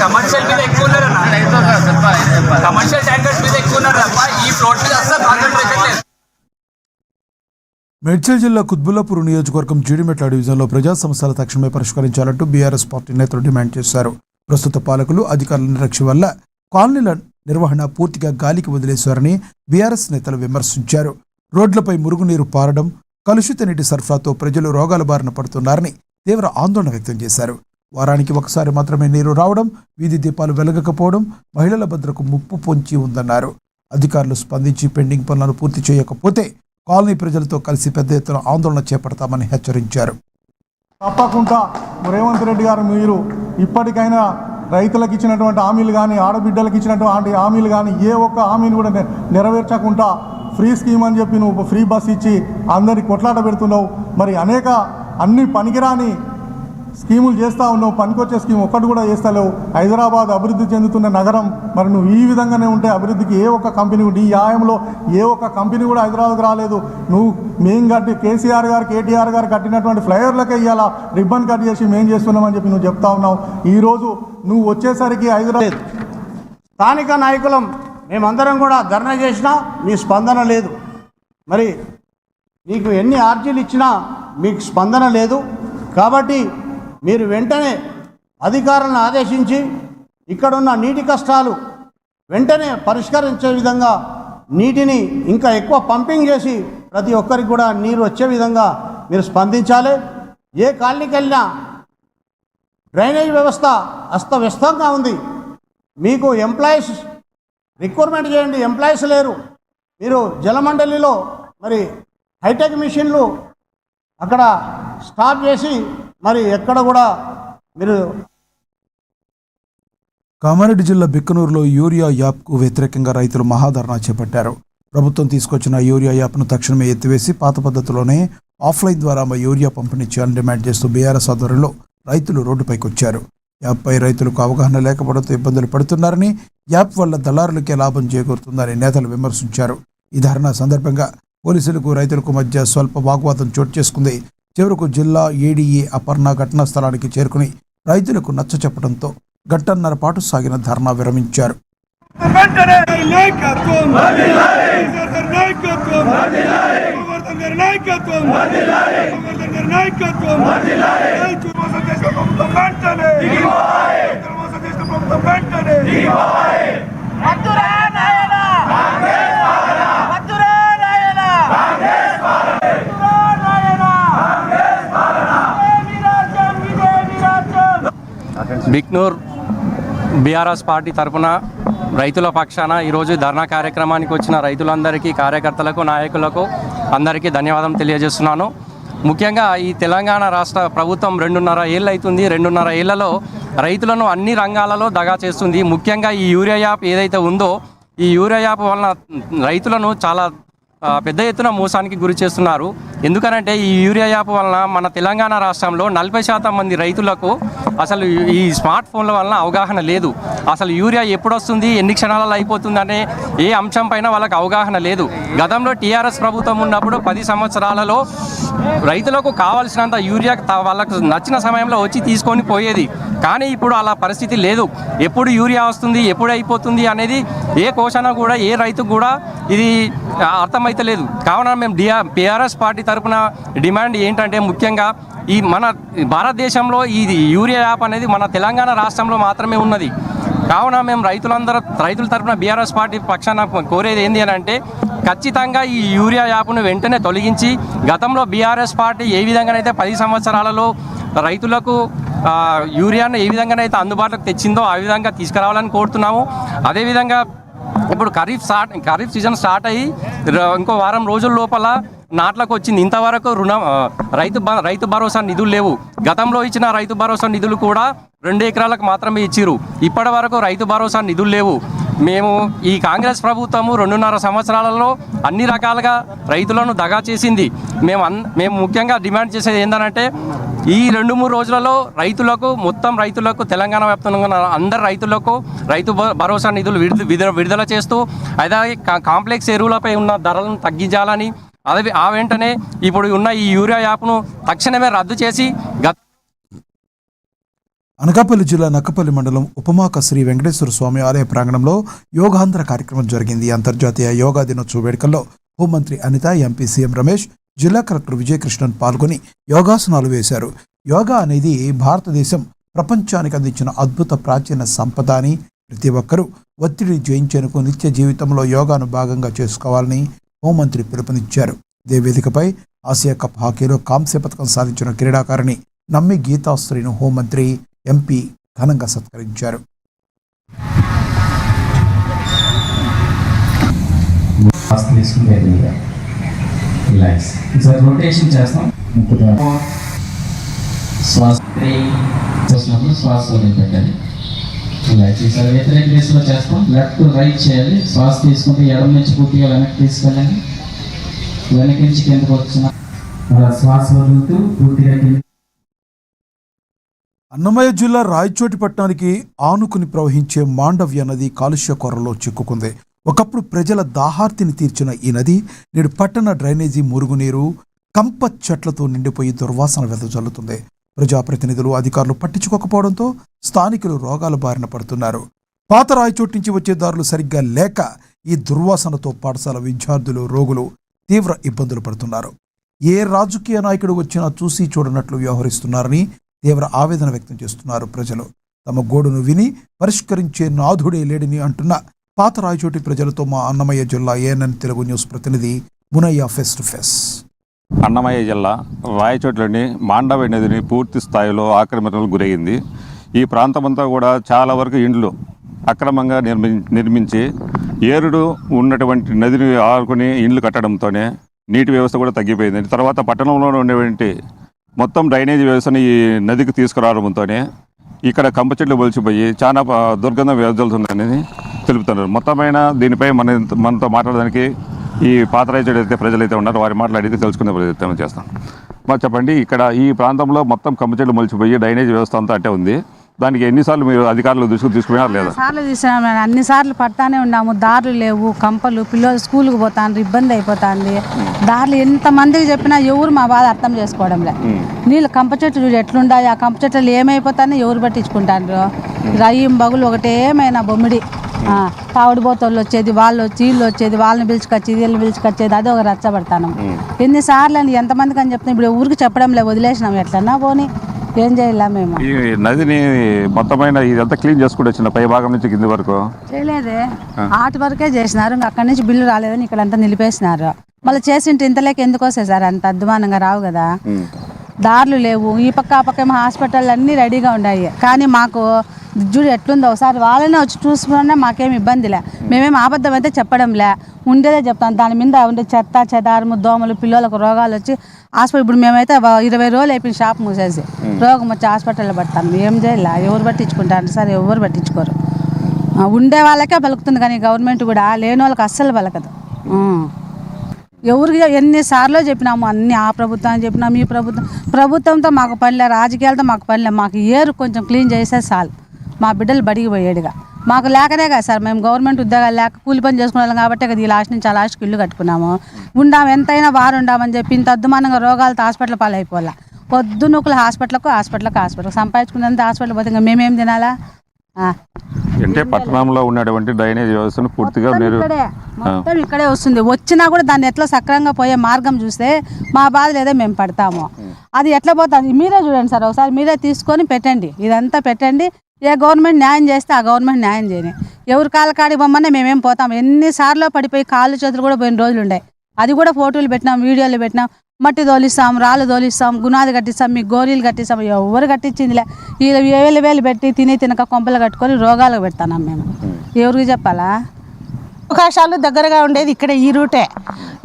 కమర్షియల్ మీద ఎక్కువ ఉన్నారన్న. కమర్షియల్ ట్యాంకర్స్ మీద ఎక్కువ ఉన్నారు తప్ప ఈ ఫ్లోట్ మీద అసలు కాన్సంట్రేషన్ లేదు. మేడ్చల్ జిల్లా కుత్బుల్లాపూర్ నియోజకవర్గం జీడిమెట్ల డివిజన్లో ప్రజా సమస్యలు తక్షణమే పరిష్కరించాలంటూ బీఆర్ఎస్ పార్టీ నేతలు డిమాండ్ చేశారు. ప్రస్తుత పాలకులు అధికారుల నిర్లక్ష్యం వల్ల కాలనీల నిర్వహణ పూర్తిగా గాలికి వదిలేశారని బీఆర్ఎస్ నేతలు విమర్శించారు. రోడ్లపై మురుగునీరు పారడం, కలుషిత నీటి సరఫరాతో ప్రజలు రోగాల బారిన పడుతున్నారని తీవ్ర ఆందోళన వ్యక్తం చేశారు. వారానికి ఒకసారి మాత్రమే నీరు రావడం, వీధి దీపాలు వెలగకపోవడం మహిళల భద్రతకు ముప్పు పొంచి ఉందన్నారు. అధికారులు స్పందించి పెండింగ్ పనులను పూర్తి చేయకపోతే కాలనీ ప్రజలతో కలిసి పెద్ద ఎత్తున ఆందోళన చేపడతామని హెచ్చరించారు. తప్పకుండా రేవంత్ రెడ్డి గారు మీరు ఇప్పటికైనా రైతులకు ఇచ్చినటువంటి హామీలు కానీ, ఆడబిడ్డలకు ఇచ్చినటువంటి హామీలు కానీ ఏ ఒక్క హామీని కూడా నెరవేర్చకుండా ఫ్రీ స్కీమ్ అని చెప్పి నువ్వు ఫ్రీ బస్ ఇచ్చి అందరినీ కొట్లాట పెడుతున్నావు. మరి అన్ని పనికిరాని స్కీములు చేస్తూ ఉన్నావు, పనికొచ్చే స్కీమ్ ఒక్కటి కూడా చేస్తలేవు. హైదరాబాద్ అభివృద్ధి చెందుతున్న నగరం, మరి నువ్వు ఈ విధంగానే ఉంటే అభివృద్ధికి ఏ ఒక్క కంపెనీ ఈ ఆయంలో ఏ ఒక్క కంపెనీ కూడా హైదరాబాద్కి రాలేదు. నువ్వు మేము కట్టి కేసీఆర్ గారు, కేటీఆర్ గారు కట్టినటువంటి ఫ్లైఓవర్లకే ఇవాళ రిబ్బన్ కట్ చేసి మేము చేస్తున్నామని చెప్పి నువ్వు చెప్తా ఉన్నావు. ఈరోజు నువ్వు వచ్చేసరికి హైదరాబాద్ స్థానిక నాయకులం మేమందరం కూడా ధర్నా చేసినా మీ స్పందన లేదు. మరి మీకు ఎన్ని ఆర్జీలు ఇచ్చినా మీకు స్పందన లేదు. కాబట్టి మీరు వెంటనే అధికారులను ఆదేశించి ఇక్కడున్న నీటి కష్టాలు వెంటనే పరిష్కరించే విధంగా నీటిని ఇంకా ఎక్కువ పంపింగ్ చేసి ప్రతి ఒక్కరికి కూడా నీరు వచ్చే విధంగా మీరు స్పందించాలి. ఏ కాలనీకి వెళ్ళినా డ్రైనేజ్ వ్యవస్థ అస్తవ్యస్తంగా ఉంది. మీకు ఎంప్లాయీస్ రిక్రూట్మెంట్ చేయండి, ఎంప్లాయీస్ లేరు. మీరు జలమండలిలో మరి హైటెక్ మిషన్లు అక్కడ స్టాప్ చేసి మరి ఎక్కడ కూడా మీరు. కామారెడ్డి జిల్లా బిక్కనూరులో యూరియా యాప్కు వ్యతిరేకంగా రైతులు మహాధర్నా చేపట్టారు. ప్రభుత్వం తీసుకొచ్చిన యూరియా యాప్ను తక్షణమే ఎత్తివేసి పాత పద్ధతిలోనే ఆఫ్లైన్ ద్వారా యూరియా పంపిణీ చేయాలని డిమాండ్ చేస్తూ బీఆర్ఎస్ ఆధ్వర్యంలో రైతులు రోడ్డుపైకి వచ్చారు. యాప్పై రైతులకు అవగాహన లేకపోవడంతో ఇబ్బందులు పడుతున్నారని, యాప్ వల్ల దళారులకే లాభం చేకూరుతుందని నేతలు విమర్శించారు. ఈ ధర్నా సందర్భంగా పోలీసులకు రైతులకు మధ్య స్వల్ప వాగ్వాదం చోటు చేసుకుంది. చివరకు జిల్లా ఏడీఏ అపర్ణ ఘటనా స్థలానికి చేరుకుని రైతులకు నచ్చచెప్పడంతో గంటన్నర పాటు సాగిన ధర్నా విరమించారు. బిక్నూర్ బీఆర్ఎస్ పార్టీ తరఫున రైతుల పక్షాన ఈరోజు ధర్నా కార్యక్రమానికి వచ్చిన రైతులందరికీ, కార్యకర్తలకు, నాయకులకు అందరికీ ధన్యవాదం తెలియజేస్తున్నాను. ముఖ్యంగా ఈ తెలంగాణ రాష్ట్ర ప్రభుత్వం 2.5 ఏళ్ళు అవుతుంది. 2.5 ఏళ్లలో రైతులను అన్ని రంగాలలో దగా చేస్తుంది. ముఖ్యంగా ఈ యూరియా యాప్ ఏదైతే ఉందో, ఈ యూరియా యాప్ వలన రైతులను చాలా పెద్ద ఎత్తున మోసానికి గురి చేస్తున్నారు. ఎందుకనంటే ఈ యూరియా యాప్ వలన మన తెలంగాణ రాష్ట్రంలో 40% మంది రైతులకు అసలు ఈ స్మార్ట్ ఫోన్ల వలన అవగాహన లేదు. అసలు యూరియా ఎప్పుడు వస్తుంది, ఎన్ని క్షణాలలో అయిపోతుంది అనే ఏ అంశం పైన వాళ్ళకి అవగాహన లేదు. గతంలో టీఆర్ఎస్ ప్రభుత్వం ఉన్నప్పుడు 10 సంవత్సరాలలో రైతులకు కావాల్సినంత యూరియా వాళ్ళకు నచ్చిన సమయంలో వచ్చి తీసుకొని పోయేది. కానీ ఇప్పుడు అలా పరిస్థితి లేదు. ఎప్పుడు యూరియా వస్తుంది, ఎప్పుడు అయిపోతుంది అనేది ఏ కోశన కూడా, ఏ రైతుకు కూడా ఇది అర్థమైతలేదు. కావున మేము బీఆర్ఎస్ పార్టీ తరఫున డిమాండ్ ఏంటంటే, ముఖ్యంగా ఈ మన భారతదేశంలో ఈ యూరియా యాప్ అనేది మన తెలంగాణ రాష్ట్రంలో మాత్రమే ఉన్నది. కావున మేము రైతుల తరఫున బీఆర్ఎస్ పార్టీ పక్షాన కోరేది ఏంటి అని అంటే, ఖచ్చితంగా ఈ యూరియా యాప్ను వెంటనే తొలగించి, గతంలో బీఆర్ఎస్ పార్టీ ఏ విధంగానైతే 10 సంవత్సరాలలో రైతులకు యూరియాను ఏ విధంగానైతే అందుబాటులోకి తెచ్చిందో ఆ విధంగా తీసుకురావాలని కోరుతున్నాము. అదేవిధంగా ఇప్పుడు ఖరీఫ్ సీజన్ స్టార్ట్ అయ్యి ఇంకో వారం రోజుల లోపల నాట్లకు వచ్చింది. ఇంతవరకు రైతు భరోసా నిధులు లేవు. గతంలో ఇచ్చిన రైతు భరోసా నిధులు కూడా 2 ఎకరాలకు మాత్రమే ఇచ్చిరు. ఇప్పటి వరకు రైతు భరోసా నిధులు లేవు. మేము ఈ కాంగ్రెస్ ప్రభుత్వము 2.5 సంవత్సరాలలో అన్ని రకాలుగా రైతులను దగా చేసింది. మేము ముఖ్యంగా డిమాండ్ చేసేది ఏంటంటే, ఈ 2-3 రోజులలో మొత్తం రైతులకు తెలంగాణ వ్యాప్తంగా ఉన్న అందరు రైతులకు రైతు భరోసా నిధులు విడుదల చేస్తూ, అదే కాంప్లెక్స్ ఎరువులపై ఉన్న ధరలను తగ్గించాలని, అదే ఆ వెంటనే ఇప్పుడు ఉన్న ఈ యూరియా యాప్ను తక్షణమే రద్దు చేసి అనకాపల్లి జిల్లా నక్కపల్లి మండలం ఉపమాక శ్రీ వెంకటేశ్వర స్వామి ఆలయ ప్రాంగణంలో యోగాంధ్ర కార్యక్రమం జరిగింది. అంతర్జాతీయ యోగా దినోత్సవ వేడుకల్లో హోంమంత్రి అనిత, ఎంపీ సీఎం రమేష్, జిల్లా కలెక్టర్ విజయకృష్ణన్ పాల్గొని యోగాసనాలు వేశారు. యోగా అనేది భారతదేశం ప్రపంచానికి అందించిన అద్భుత ప్రాచీన సంపద అని, ప్రతి ఒక్కరూ ఒత్తిడి జయించేందుకు నిత్య జీవితంలో యోగాను భాగంగా చేసుకోవాలని హోంమంత్రి పిలుపునిచ్చారు. ఇదే వేదికపై ఆసియా కప్ హాకీలో కాంస్య పథకం సాధించిన క్రీడాకారిణి నమ్మి గీతాశ్రీను హోంమంత్రి, ఎంపీ ఘనంగా సత్కరించారు. రొటేషన్ చేస్తాం. శ్వాస చేసినప్పుడు శ్వాస వదిలిపెట్టాలి. ఈసారి వ్యతిరేక దిశలో చేస్తాం. లెఫ్ట్ టు రైట్ చేయాలి. శ్వాస తీసుకుంటే ఎడమ నుంచి పూర్తిగా వెనక్కి తీసుకెళ్ళండి. వెనక్కి నుంచి కిందకు వచ్చిన శ్వాస వదులుతూ పూర్తిగా అన్నమయ్య జిల్లా రాయచోటి పట్టణానికి ఆనుకుని ప్రవహించే మాండవ్య నది కాలుష్య కొరలో చిక్కుకుంది. ఒకప్పుడు ప్రజల దాహార్తిని తీర్చిన ఈ నది నేడు పట్టణ డ్రైనేజీ, మురుగునీరు, కంప చెట్లతో నిండిపోయి దుర్వాసన వెదజల్లుతుంది. ప్రజాప్రతినిధులు, అధికారులు పట్టించుకోకపోవడంతో స్థానికులు రోగాల బారిన పడుతున్నారు. పాత రాయచోటి నుంచి వచ్చే దారులు సరిగ్గా లేక ఈ దుర్వాసనతో పాఠశాల విద్యార్థులు, రోగులు తీవ్ర ఇబ్బందులు పడుతున్నారు. ఏ రాజకీయ నాయకుడు వచ్చినా చూసి చూడనట్లు వ్యవహరిస్తున్నారని తీవ్ర ఆవేదన వ్యక్తం చేస్తున్నారు ప్రజలు. తమ గోడును విని పరిష్కరించే నాథుడే లేడని అంటున్న పాత రాయచోటి ప్రజలతో మా అన్నమయ్య జిల్లా ఏఎన్ఎన్ తెలుగు న్యూస్ ప్రతినిధి Munayya face to face. Annamayya జిల్లా రాయచోట్లోని మాండవ నదిని పూర్తి స్థాయిలో ఆక్రమణకు గురయ్యింది. ఈ ప్రాంతమంతా కూడా చాలా వరకు ఇండ్లు అక్రమంగా నిర్మించి ఏరుడు ఉన్నటువంటి నదిని ఆడుకుని ఇండ్లు కట్టడంతోనే నీటి వ్యవస్థ కూడా తగ్గిపోయింది. తర్వాత పట్టణంలో ఉండేటువంటి మొత్తం డ్రైనేజీ వ్యవస్థని ఈ నదికి తీసుకురావడంతోనే ఇక్కడ కంప చెట్లు మొలిచిపోయి చాలా దుర్గంధం వెదజల్లుతుందని తెలుపుతున్నారు. మొత్తమైన దీనిపై మనతో మాట్లాడడానికి ఈ పాత రాయచోటి అయితే ప్రజలైతే ఉన్నారో వారి మాట్లాడితే తెలుసుకునే ప్రయత్నం చేస్తాం. మరి చెప్పండి, ఇక్కడ ఈ ప్రాంతంలో మొత్తం కంప చెట్లు మొలిచిపోయి డ్రైనేజీ వ్యవస్థ అంతా అట్టే ఉంది. దానికి ఎన్నిసార్లు మీరు అధికారులు దృష్టికి తీసుకున్నారు లేదా? సార్లు తీసుకున్నాం, అన్ని సార్లు పడతానే ఉన్నాము. దారులు లేవు, కంపలు, పిల్లలు స్కూల్కి పోతాండ్రు, ఇబ్బంది అయిపోతుంది. దారులు ఎంతమందికి చెప్పినా ఎవరు మా బాధ అర్థం చేసుకోవడంలే. నీళ్ళు కంప చెట్లు ఎట్లుండాయి, ఆ కంప చెట్లు ఏమైపోతాయని ఎవరు పట్టించుకుంటారు. రయ్యం బగులు ఒకటేమైనా బొమ్మిడి తాగుడుబోతోళ్ళు వచ్చేది, వాళ్ళు వచ్చి వీళ్ళు వచ్చేది, వాళ్ళని పిలుచుకొచ్చేది వీళ్ళని పిలుచుకొచ్చేది, అది ఒక రచ్చబడతాను. ఎన్నిసార్లు అని ఎంతమందికి అని చెప్తాను. ఇప్పుడు ఊరికి చెప్పడంలే, వదిలేసినాం. ఎట్లన్నా పోనీ ఏం చేయాల మేము. ఈ నదిని మొత్తమైన ఇదంతా క్లీన్ చేసుకుంటూ వచ్చిన పై భాగం నుంచి కింది వరకు చేయలేదే, ఆటి వరకే చేసినారు. ఇంకా అక్కడి నుంచి బిల్లు రాలేదని ఇక్కడ అంతా నిలిపేసినారు. మళ్ళీ చేసింటే ఇంతలేక ఎందుకు వస్తాయి సార్, అంత అధ్వానంగా రావు కదా. దారులు లేవు, ఈ పక్క ఆ పక్క ఏమో హాస్పిటల్ అన్నీ రెడీగా ఉన్నాయి. కానీ మాకు చూడు ఎట్లుందో ఒకసారి వాళ్ళనే వచ్చి చూసుకున్నా మాకేం ఇబ్బందిలే. మేమేం అబద్ధం అయితే చెప్పడంలే, ఉండేదే చెప్తాం. దాని మీద ఉండే చెత్త చెదారము దోమలు పిల్లలకు రోగాలు వచ్చి హాస్పిటల్. ఇప్పుడు మేమైతే 20 రోజులు అయిపోయింది షాప్ మూసేసి, రోగం వచ్చి హాస్పిటల్లో పడతాను. ఏం చేయాల, ఎవరు పట్టించుకుంటారు సార్, ఎవరు పట్టించుకోరు. ఉండే వాళ్ళకే పలుకుతుంది కానీ గవర్నమెంట్ కూడా లేని వాళ్ళకి అస్సలు పలకదు. ఎవరికి ఎన్నిసార్లు చెప్పినాము, అన్ని ఆ ప్రభుత్వాన్ని చెప్పినాము, ఈ ప్రభుత్వంతో మాకు పనిలే, రాజకీయాలతో మాకు పనిలే. మాకు ఏరు కొంచెం క్లీన్ చేసే చాలు, మా బిడ్డలు బడికి పోయేడుగా. మాకు లేకనే కదా సార్, మేము గవర్నమెంట్ ఉద్యోగాలు లేక కూలి పని చేసుకునే వాళ్ళం కాబట్టి కదా ఈ లాస్ట్ నుంచి ఆ లాస్ట్కి ఇల్లు కట్టుకున్నాము. ఉండాము ఎంతైనా వారు ఉండామని చెప్పి ఇంత అద్దుమానంగా రోగాలతో హాస్పిటల్ పాలైపోవాలా. పొద్దున్నొకలు హాస్పిటల్కి సంపాదించుకున్నంత హాస్పిటల్ పోతే ఇంకా మేమేం తినాలా. అంటే పట్టణంలో ఉన్నటువంటి డ్రైనేజ్ వ్యవస్థను పూర్తిగా మీరు మొత్తం ఇక్కడే వస్తుంది. వచ్చినా కూడా దాన్ని ఎట్లా సక్రంగా పోయే మార్గం చూస్తే మా బాధ లేదో మేము పడతాము. అది ఎట్లా పోతుంది మీరే చూడండి సార్, ఒకసారి మీరే తీసుకొని పెట్టండి, ఇదంతా పెట్టండి. ఏ గవర్నమెంట్ న్యాయం చేస్తే ఆ గవర్నమెంట్ న్యాయం చేయని. ఎవరి కాళ్ళ కాడికి పొమ్మన్నా మేమేం పోతాం. ఎన్నిసార్లు పడిపోయి కాళ్ళు చేతులు కూడా పోయిన రోజులు ఉండే. అది కూడా ఫోటోలు పెట్టినాం, వీడియోలు పెట్టినాం. మట్టి తోలిస్తాం, రాళ్ళు తోలిస్తాం, గునాది కట్టిస్తాం, మీకు గోరీలు కట్టిస్తాం. ఎవరు కట్టించిందిలే. వీళ్ళు వేలు పెట్టి తినక కొంపలు కట్టుకొని రోగాలకు పెడతాం మేము. ఎవరికి చెప్పాలా? అవకాశాలు దగ్గరగా ఉండేది ఇక్కడ ఈ రూటే.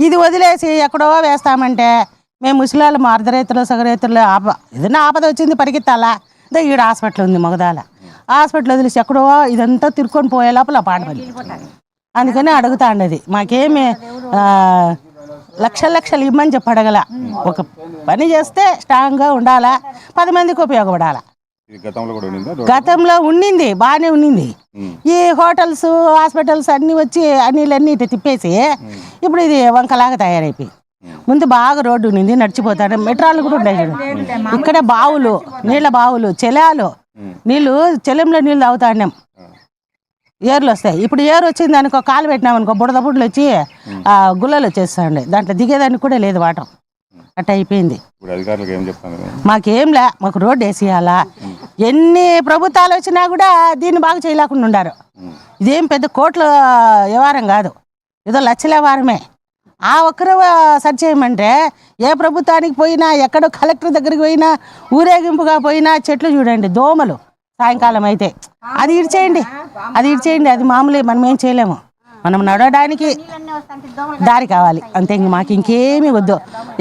ఇది వదిలేసి ఎక్కడో వేస్తామంటే మేము ముసలాళ్ళు మా అర్ధరైతులు సగరైతులు ఏదైనా ఆపద వచ్చింది పరిగెత్తాలా. ఈడ హాస్పిటల్ ఉంది మొగదాల, హాస్పిటల్ వదిలేసి ఎక్కడో ఇదంతా తిరుక్కొని పోయే లోపల పాడబడి. అందుకని అడుగుతా ఉండేది, మాకేమి లక్షలు ఇమ్మని చెప్పి అడగల. ఒక పని చేస్తే స్ట్రాంగ్గా ఉండాలా, 10 మందికి ఉపయోగపడాలా. గతంలో ఉండింది, బాగానే ఉండింది. ఈ హోటల్స్ హాస్పిటల్స్ అన్నీ వచ్చి అన్నిలన్నీ ఇటు తిప్పేసి ఇప్పుడు ఇది వంకలాగా తయారైపోయి. ముందు బాగా రోడ్డు ఉండింది, నడిచిపోతాడు. మెట్రాలు కూడా ఉన్నాయి చూడు. ఇక్కడ బావులు, నీళ్ళ బావులు, చెలాలు, నీళ్ళు చెలంలో నీళ్ళు తాగుతాండాం. ఏర్లు వస్తాయి. ఇప్పుడు ఏరు వచ్చింది అనుకో, కాలు పెట్టినామనుకో బుడద బుడ్లు వచ్చి గుల్లలు వచ్చేస్తాండే. దాంట్లో దిగేదానికి కూడా లేదు వాటర్. అట్ట అయిపోయింది. మాకేంలే, మాకు రోడ్డు వేసేయాలా. ఎన్ని ప్రభుత్వాలు వచ్చినా కూడా దీన్ని బాగా చేయలేకుండా ఉండారు. ఇదేం పెద్ద కోట్ల వ్యవహారం కాదు, ఏదో లక్షల వ్యవహారమే. ఆ ఒక్కరు సరి చేయమంటే ఏ ప్రభుత్వానికి పోయినా, ఎక్కడో కలెక్టర్ దగ్గరికి పోయినా, ఊరేగింపుగా పోయినా చెట్లు చూడండి, దోమలు. సాయంకాలం అయితే అది ఇడ్చేయండి, అది మామూలే. మనం ఏం చేయలేము. మనం నడవడానికి దారి కావాలి అంతే. మాకు ఇంకేమీ వద్దు.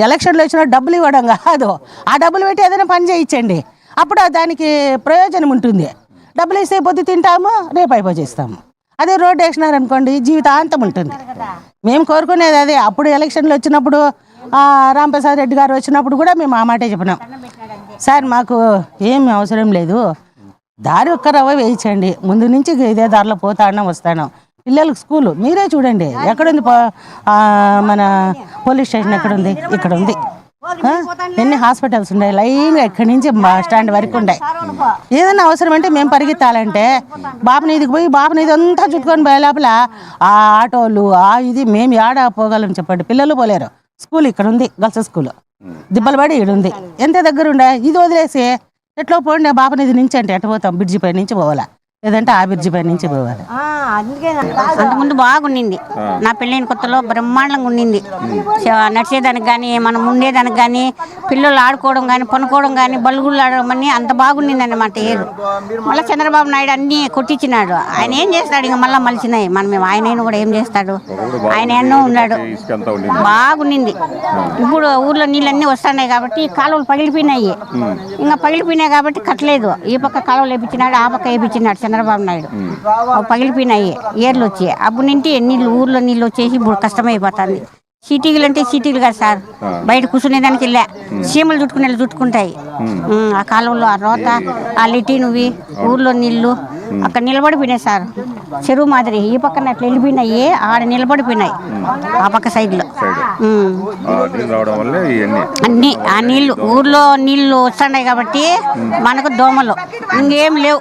ఎలక్షన్లు వచ్చినా డబ్బులు ఇవ్వడం కాదు, ఆ డబ్బులు పెట్టి ఏదైనా పని చేయించండి, అప్పుడు దానికి ప్రయోజనం ఉంటుంది. డబ్బులు ఇస్తే పొద్దు తింటాము, రేపు అయిపోచేస్తాము. అదే రోడ్డు వేసినారనుకోండి జీవితాంతం ఉంటుంది. మేము కోరుకునేది అదే. అప్పుడు ఎలక్షన్లు వచ్చినప్పుడు రాంప్రసాద్ రెడ్డి గారు వచ్చినప్పుడు కూడా మేము ఆ మాటే చెప్పినాం, సార్ మాకు ఏమి అవసరం లేదు, దారి ఒక్క రవ్వ వేయించండి, ముందు నుంచి ఇదే దారిలో పోతాను వస్తాను. పిల్లలకు స్కూలు మీరే చూడండి, ఎక్కడుంది మన పోలీస్ స్టేషన్ ఎక్కడుంది? ఇక్కడ ఉంది. ఎన్ని హాస్పిటల్స్ ఉన్నాయి లైన్గా, ఇక్కడి నుంచి బస్ స్టాండ్ వరకు ఉన్నాయి. ఏదైనా అవసరం అంటే మేము పరిగెత్తాలంటే బాపనీదికి పోయి బాపనీది అంతా చుట్టుకొని పోయే లోపల ఆ ఆటోలు ఇది మేము ఏడా పోగలం చెప్పండి. పిల్లలు పోలేరు. స్కూల్ ఇక్కడ ఉంది, గర్ల్స్ స్కూల్. దిబ్బలబడి ఇక్కడ ఉంది. ఎంత దగ్గర ఉండే. ఇది వదిలేసి ఎట్లా పోండి బాపనీది నుంచి అంటే ఎట్ట పోతాం? బ్రిడ్జి పై నుంచి పోవాలా. లేదంటే ఆ బ్రిడ్జి పై నుంచి పోవాలి. అంతకుముందు బాగుండింది. నా పెళ్ళైన కొత్తలో బ్రహ్మాండంగా ఉండింది. నడిచేదానికి కానీ మనం ఉండేదానికి కానీ పిల్లలు ఆడుకోవడం కానీ పనుకోవడం కానీ బలుగులు ఆడడం అని అంత బాగుండింది అన్నమాట. ఏరు మళ్ళీ చంద్రబాబు నాయుడు అన్నీ కొట్టించినాడు. ఆయన ఏం చేస్తాడు? ఇంకా మళ్ళీ మలిచినాయి. మనం ఆయన కూడా ఏం చేస్తాడు? ఆయన ఎన్నో ఉన్నాడు, బాగుండింది. ఇప్పుడు ఊర్లో నీళ్ళన్నీ వస్తున్నాయి కాబట్టి కాలువలు పగిలిపోయినాయి. ఇంకా పగిలిపోయినాయి కాబట్టి కట్టలేదు. ఈ పక్క కాలువలు వేయించినాడు, ఆ పక్క వేయించినాడు చంద్రబాబు నాయుడు. పగిలిపోయినాయి ఏర్లు వచ్చి. అప్పుడు నుండి నీళ్ళు ఊర్లో నీళ్ళు వచ్చేసి ఇప్పుడు కష్టమైపోతుంది. సిటీలు అంటే సిటీలు కదా సార్, బయట కూర్చునేదానికి వెళ్ళా చీమలు చుట్టుకుంటాయి. ఆ కాలంలో ఆ రోత ఆ లిటీనువి ఊర్లో నీళ్లు అక్కడ నిలబడిపోయినాయి సార్. చెరువు మాదిరి ఈ పక్కన అట్లా వెళ్ళిపోయినాయి, ఆడ నిలబడిపోయినాయి ఆ పక్క సైడ్లో. అన్ని ఆ నీళ్లు ఊర్లో నీళ్లు వస్తున్నాయి కాబట్టి మనకు దోమలు ఇంకేం లేవు.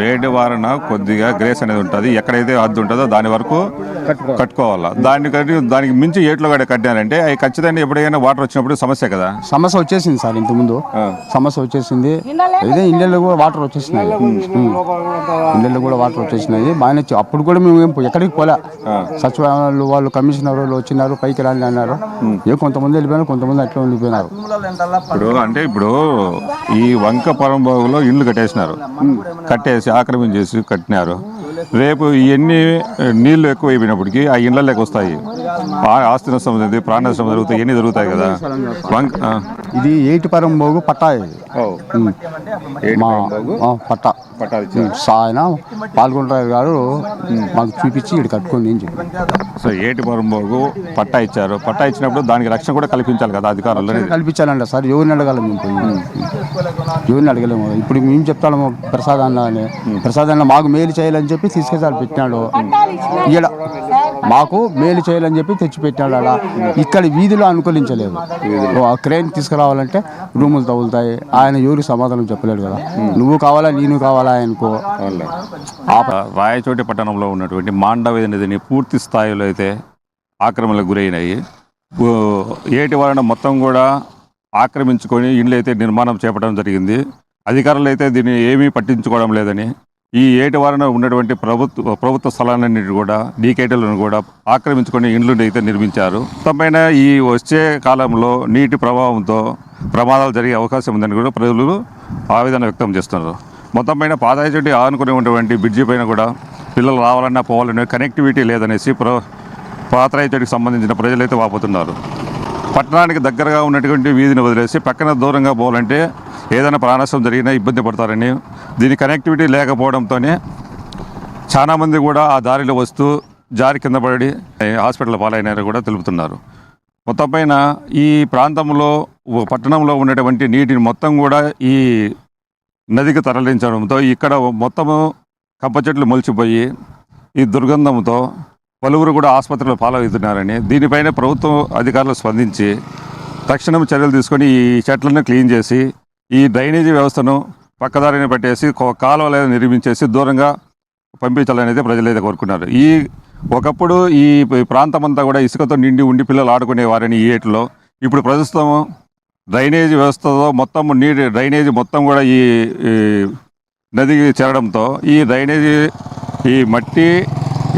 రేటు వారన కొద్దిగా గ్రేస్ అనేది ఉంటుంది. ఎక్కడైతే హద్దు ఉంటుందో దాని వరకు కట్టుకోవాలా. దానికి మించి ఏట్లో గడ కట్టారంటే అవి ఖచ్చితంగా ఎప్పుడైనా వాటర్ వచ్చినప్పుడు సమస్య కదా. సమస్య వచ్చేసింది సార్, ఇంతకుముందు సమస్య వచ్చేసింది. ఇదే ఇళ్ళల్లో కూడా వాటర్ వచ్చేసినాయి, ఇళ్ళల్లో కూడా వాటర్ వచ్చేసినాయి. బాగానే అప్పుడు కూడా మేము ఎక్కడికి పోలే. సచివాలయాలు వాళ్ళు కమిషనర్ వాళ్ళు వచ్చినారు, పైకి రాని అన్నారు. కొంతమంది వెళ్ళిపోయినారు, కొంతమంది అట్లా వెళ్ళిపోయినారు. ఇప్పుడు ఈ వంక పొరంబాగులో ఇళ్ళు కట్టేసినారు, కట్టేసి ఆక్రమించేసి కట్టినారు. రేపు ఇవన్నీ నీళ్లు ఎక్కువ అయిపోయినప్పటికీ ఆ ఇళ్ళలోకి వస్తాయి. ఆస్తి నష్టం జరుగుతుంది, ప్రాణ నష్టం జరుగుతాయి, ఇవన్నీ జరుగుతాయి కదా. ఇది ఏటిపురం బోగు పట్టా. పట్టా ఆయన పాల్గొంటారు గారు మాకు చూపించి ఇక్కడ కట్టుకోండి అని చెప్పి. సో ఏటిపురం బోగు పట్టా ఇచ్చారు. పట్టా ఇచ్చినప్పుడు దానికి రక్షణ కూడా కల్పించాలి కదా అధికారులు. కల్పించాలంట సార్. ఎవరిని అడగాలి మేము? ఎవరిని అడగలేము. ఇప్పుడు మేము చెప్తాము ప్రసాదాన్ని మాకు మేలు చేయాలని చెప్పి తీసుకెళ్ళి పెట్టినాడు. ఈడ మాకు మేలు చేయాలని చెప్పి తెచ్చిపెట్టినాడు. అలా ఇక్కడ వీధిలో అనుకూలించలేదు. క్రేన్ తీసుకురావాలంటే రూములు తగులుతాయి. ఆయన ఎవరికి సమాధానం చెప్పలేడు కదా. నువ్వు కావాలా నేను కావాలా ఆయనకో. రాయచోటి పట్టణంలో ఉన్నటువంటి మాండవ నదిని పూర్తి స్థాయిలో అయితే ఆక్రమణలకు గురైనాయి. ఏటి వలన మొత్తం కూడా ఆక్రమించుకొని ఇండ్లు అయితే నిర్మాణం చేపట్టడం జరిగింది. అధికారులు అయితే దీన్ని ఏమీ పట్టించుకోవడం లేదని ఈ ఏటి వలన ఉన్నటువంటి ప్రభుత్వ స్థలాలన్నింటి కూడా డీకేటీలను కూడా ఆక్రమించుకొని ఇండ్లు అయితే నిర్మించారు. మొత్తమైన ఈ వచ్చే కాలంలో నీటి ప్రవాహంతో ప్రమాదాలు జరిగే అవకాశం ఉందని కూడా ప్రజలు ఆవేదన వ్యక్తం చేస్తున్నారు. మొత్తంపైన పాదాయచోటి ఆనుకుని ఉన్నటువంటి బ్రిడ్జి పైన కూడా పిల్లలు రావాలన్నా పోవాలన్నా కనెక్టివిటీ లేదనేసి పాత్రాయచోటికి సంబంధించిన ప్రజలైతే వాపోతున్నారు. పట్టణానికి దగ్గరగా ఉన్నటువంటి వీధిని వదిలేసి పక్కన దూరంగా పోవాలంటే ఏదైనా ప్రాణనష్టం జరిగినా ఇబ్బంది పడతారని, దీని కనెక్టివిటీ లేకపోవడంతోనే చాలామంది కూడా ఆ దారిలో వస్తూ జారి కింద పడి హాస్పిటల్ పాలైనారని కూడా తెలుపుతున్నారు. మొత్తం పైన ఈ ప్రాంతంలో పట్టణంలో ఉన్నటువంటి నీటిని మొత్తం కూడా ఈ నదికి తరలించడంతో ఇక్కడ మొత్తము కంప చెట్లు మొలిచిపోయి ఈ దుర్గంధంతో పలువురు కూడా ఆసుపత్రిలో పాలవుతున్నారని, దీనిపైన ప్రభుత్వం అధికారులు స్పందించి తక్షణం చర్యలు తీసుకొని ఈ చెట్లను క్లీన్ చేసి ఈ డ్రైనేజీ వ్యవస్థను పక్కదారిని పెట్టేసి కాలువలు నిర్మించేసి దూరంగా పంపించాలనేది ప్రజలైతే కోరుకున్నారు. ఒకప్పుడు ఈ ప్రాంతం అంతా కూడా ఇసుకతో నిండి ఉండి పిల్లలు ఆడుకునేవారని ఈ ఏట్లో ఇప్పుడు ప్రస్తుతం డ్రైనేజీ వ్యవస్థతో మొత్తం డ్రైనేజీ మొత్తం కూడా ఈ నదికి చేరడంతో ఈ డ్రైనేజీ ఈ మట్టి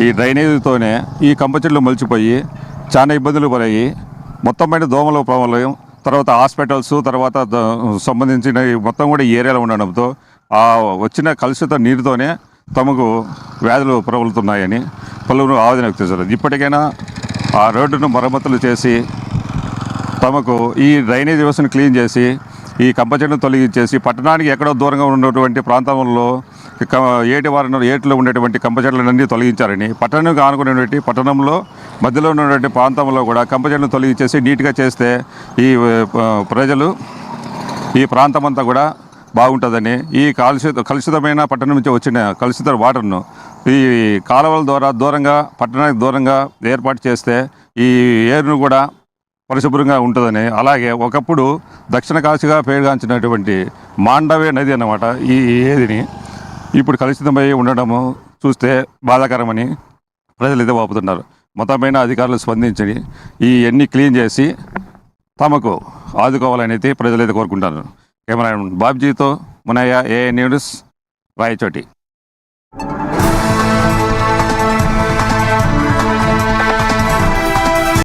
ఈ డ్రైనేజీతోనే ఈ కంప చెట్లు మలిచిపోయి చాలా ఇబ్బందులు పడాయి. మొత్తం పైన దోమల ప్రమాదం, తర్వాత హాస్పిటల్స్, తర్వాత సంబంధించిన మొత్తం కూడా ఈ ఏరియాలో ఉండడంతో ఆ వచ్చిన కలుషిత నీరుతోనే తమకు వ్యాధులు ప్రబలుతున్నాయని పలువురు ఆవేదన వ్యక్తం చేశారు. ఇప్పటికైనా ఆ రోడ్డును మరమ్మతులు చేసి తమకు ఈ డ్రైనేజ్ వ్యవస్థను క్లీన్ చేసి ఈ కంప చెట్టును తొలగించేసి పట్టణానికి ఎక్కడో దూరంగా ఉన్నటువంటి ప్రాంతంలో ఏట్లో ఉండేటువంటి కంప చెట్లన్నీ తొలగించారని, పట్టణానికి ఆనుకునేటువంటి పట్టణంలో మధ్యలో ఉన్నటువంటి ప్రాంతంలో కూడా కంప చెట్లను తొలగించేసి నీట్గా చేస్తే ఈ ప్రజలు ఈ ప్రాంతం అంతా కూడా బాగుంటుందని, ఈ కలుషితమైన పట్టణం నుంచి వచ్చిన కలుషిత వాటర్ను ఈ కాలువల ద్వారా దూరంగా పట్టణానికి దూరంగా ఏర్పాటు చేస్తే ఈ ఏరును కూడా పరిశుభ్రంగా ఉంటుందని, అలాగే ఒకప్పుడు దక్షిణ కాశీగా పేరుగాంచినటువంటి మాండవే నది అన్నమాట ఈ ఏదిని ఇప్పుడు కలుషితమై ఉండడము చూస్తే బాధాకరమని ప్రజలు వాపుతున్నారు. మొత్తమైన అధికారులు స్పందించి ఈ ఎన్ని క్లీన్ చేసి తమకు ఆదుకోవాలని ప్రజలైతే కోరుకుంటున్నారు. కెమెరా బాబ్జీతో మునయ్య, ఏఐ న్యూస్, రాయచోటి.